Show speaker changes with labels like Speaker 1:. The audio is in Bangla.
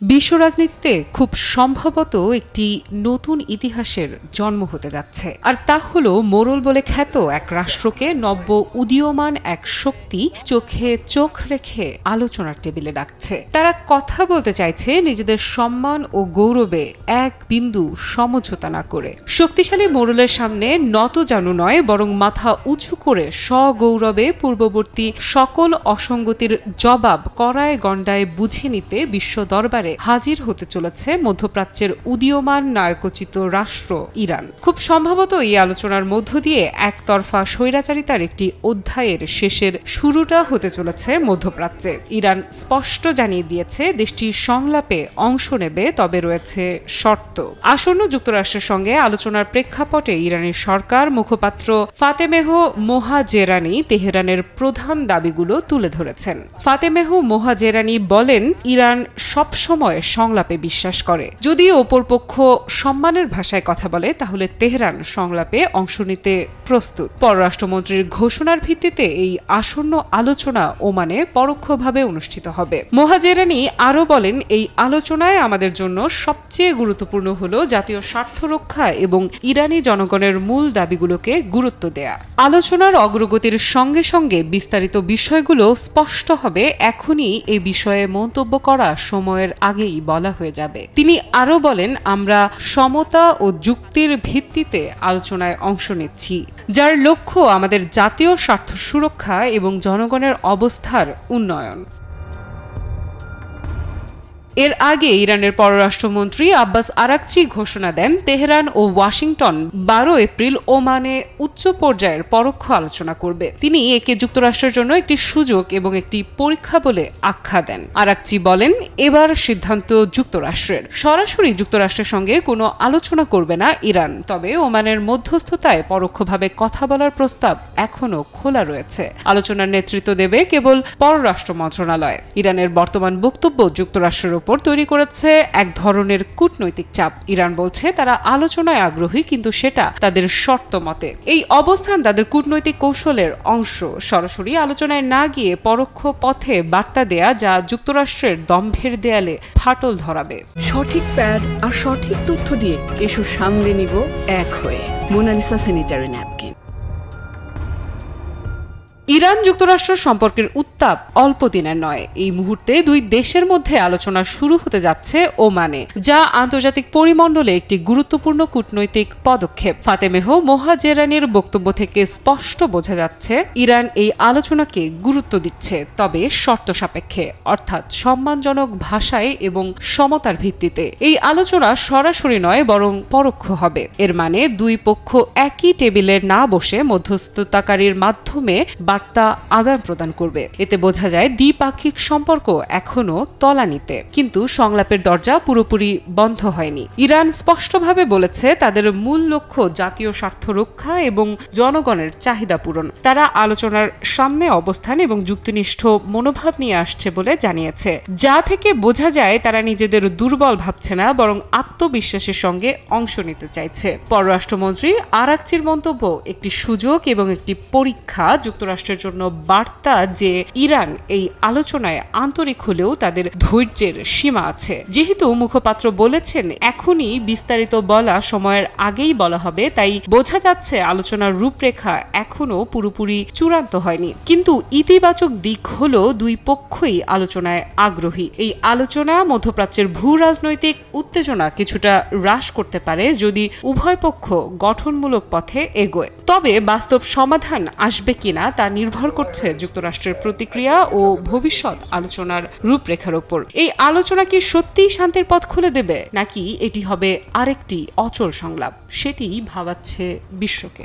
Speaker 1: বিশ্ব রাজনীতিতে খুব সম্ভবত একটি নতুন ইতিহাসের জন্ম হতে যাচ্ছে, আর তা হলো মোড়ল বলে খ্যাত এক রাষ্ট্রকে নব্য উদীয়মান এক শক্তি চোখে চোখ রেখে আলোচনার টেবিলে ডাকছে। তারা কথা বলতে চাইছে নিজেদের সম্মান ও গৌরবে এক বিন্দু সমঝোতা না করে। শক্তিশালী মোড়লের সামনে নতজানু নয়, বরং মাথা উঁচু করে সগৌরবে পূর্ববর্তী সকল অসঙ্গতির জবাব কড়ায় গণ্ডায় বুঝে নিতে বিশ্ব দরবারে হাজির হতে চলেছে মধ্যপ্রাচ্যের উদীয়মান নায়কোচিত রাষ্ট্র ইরান। খুব সম্ভবত এই আলোচনার মধ্য দিয়ে একতরফা স্বৈরাচারিতার একটি অধ্যায়ের শেষের শুরুটা হতে চলেছে মধ্যপ্রাচ্যে। ইরান স্পষ্ট জানিয়ে দিয়েছে দেশটি সংলাপে অংশ নেবে, তবে রয়েছে শর্ত। আসন্ন যুক্তরাষ্ট্রের সঙ্গে আলোচনার প্রেক্ষাপটে ইরানের সরকার মুখপাত্র ফাতেমেহ মোহাজেরানি তেহরানের প্রধান দাবিগুলো তুলে ধরেছেন। ফাতেমেহ মোহাজেরানি বলেন, ইরান সবসময় সংলাপে বিশ্বাস করে। যদি অপরপক্ষ সম্মানের ভাষায় কথা বলে তাহলে তেহরান সংলাপে অংশ নিতে প্রস্তুত। পররাষ্ট্রমন্ত্রীর ঘোষণার ভিত্তিতে এই আসন্ন আলোচনা ওমানে পরোক্ষভাবে অনুষ্ঠিত হবে। মোহাজেরানি আরও বলেন, এই আলোচনায় আমাদের জন্য সবচেয়ে গুরুত্বপূর্ণ হলো জাতীয় স্বার্থ রক্ষা এবং ইরানি জনগণের মূল দাবিগুলোকে গুরুত্ব দেয়া। আলোচনার অগ্রগতির সঙ্গে সঙ্গে বিস্তারিত বিষয়গুলো স্পষ্ট হবে। এখনই এই বিষয়ে মন্তব্য করা সময়ের আগেই বলা হয়ে যাবে। তিনি আরও বলেন, আমরা সমতা ও যুক্তির ভিত্তিতে আলোচনায় অংশ নিচ্ছি, যার লক্ষ্য আমাদের জাতীয় স্বার্থ সুরক্ষা এবং জনগণের অবস্থার উন্নয়ন। এর আগে ইরানের পররাষ্ট্রমন্ত্রী আব্বাস আরাকচি ঘোষণা দেন, তেহরান ও ওয়াশিংটন 12 এপ্রিল ওমানে উচ্চ পর্যায়ের পরোক্ষ আলোচনা করবে। তিনি একে যুক্তরাষ্ট্রের জন্য একটি সুযোগ এবং একটি পরীক্ষা বলে আখ্যা দেন। আরাকচি বলেন, এবার সিদ্ধান্ত যুক্তরাষ্ট্রের। সরাসরি যুক্তরাষ্ট্রের সঙ্গে কোনো আলোচনা করবে না ইরান, তবে ওমানের মধ্যস্থতায় পরোক্ষভাবে কথা বলার প্রস্তাব এখনো খোলা রয়েছে। আলোচনার নেতৃত্ব দেবে কেবল পররাষ্ট্র মন্ত্রণালয়। ইরানের বর্তমান বক্তব্য যুক্তরাষ্ট্রের তৈরি করেছে এক ধরনের কূটনৈতিক চাপ। ইরান বলছে তারা আলোচনায় আগ্রহী, কিন্তু সেটা তাদের শর্ত মতে। এই অবস্থান তাদের কূটনৈতিক কৌশলের অংশ। সরাসরি আলোচনায় না গিয়ে পরোক্ষ পথে বার্তা দেয়া, যা যুক্তরাষ্ট্রের দম্ভের দেয়ালে ফাটল ধরাবে।
Speaker 2: সঠিক প্যাড আর সঠিক তথ্য দিয়ে এসব সামলে নিব এক হয়ে। Mona Lisa sanitary napkin.
Speaker 1: ইরান যুক্তরাষ্ট্র সম্পর্কের উত্তাপ অল্প দিনের নয়। এই মুহূর্তে দুই দেশের মধ্যে আলোচনা শুরু হতে যাচ্ছে ওমানে, যা আন্তর্জাতিক পরিমণ্ডলে একটি গুরুত্বপূর্ণ কূটনৈতিক পদক্ষেপ। ফাতেমেহ মোহাজেরানির বক্তব্য থেকে স্পষ্ট বোঝা যাচ্ছে ইরান এই আলোচনাকে গুরুত্ব দিচ্ছে, তবে শর্ত সাপেক্ষে, অর্থাৎ সম্মানজনক ভাষায় এবং সমতার ভিত্তিতে। এই আলোচনা সরাসরি নয়, বরং পরোক্ষ হবে। এর মানে দুই পক্ষ একই টেবিলে না বসে মধ্যস্থতাকারীর মাধ্যমে বার্তা আদান প্রদান করবে। এতে বোঝা যায় দ্বিপাক্ষিক সম্পর্ক এখনো তলানিতে, কিন্তু সংলাপের দরজা পুরোপুরি বন্ধ হয়নি। ইরান স্পষ্টভাবে বলেছে তাদের মূল লক্ষ্য জাতীয় স্বার্থ রক্ষা এবং জনগণের চাহিদা পূরণ। তারা আলোচনার সামনে অবস্থান এবং যুক্তিনিষ্ঠ মনোভাব নিয়ে আসছে বলে জানিয়েছে, যা থেকে বোঝা যায় তারা নিজেদের দুর্বল ভাবছে না, বরং আত্মবিশ্বাসের সঙ্গে অংশ নিতে চাইছে। পররাষ্ট্রমন্ত্রী আরাকচির মন্তব্য একটি সুযোগ এবং একটি পরীক্ষা। যুক্তরাষ্ট্রের জন্য বার্তা যে ইরান এই আলোচনায় আন্তরিক হলেও তাদের ধৈর্যের সীমা আছে। যেহেতু মুখপাত্র বলেছেন এখনই বিস্তারিত বলা সময়ের আগেই বলা হবে, তাই বোঝা যাচ্ছে আলোচনার রূপরেখা এখনো পুরোপুরি চূড়ান্ত হয়নি। কিন্তু ইতিবাচক দিক হলো দুই পক্ষই আলোচনায় আগ্রহী। এই আলোচনা মধ্যপ্রাচ্যের ভূ রাজনৈতিক উত্তেজনা কিছুটা হ্রাস করতে পারে যদি উভয় পক্ষ গঠনমূলক পথে এগোয়। তবে বাস্তব সমাধান আসবে কিনা তা নির্ভর করছে যুক্তরাষ্ট্রের প্রতিক্রিয়া ও ভবিষ্যৎ আলোচনার রূপরেখার উপর। এই আলোচনা কি সত্যিই শান্তির পথ খুলে দেবে, নাকি এটি হবে আরেকটি অচল সংলাপ? সেটিই ভাবাচ্ছে বিশ্বকে।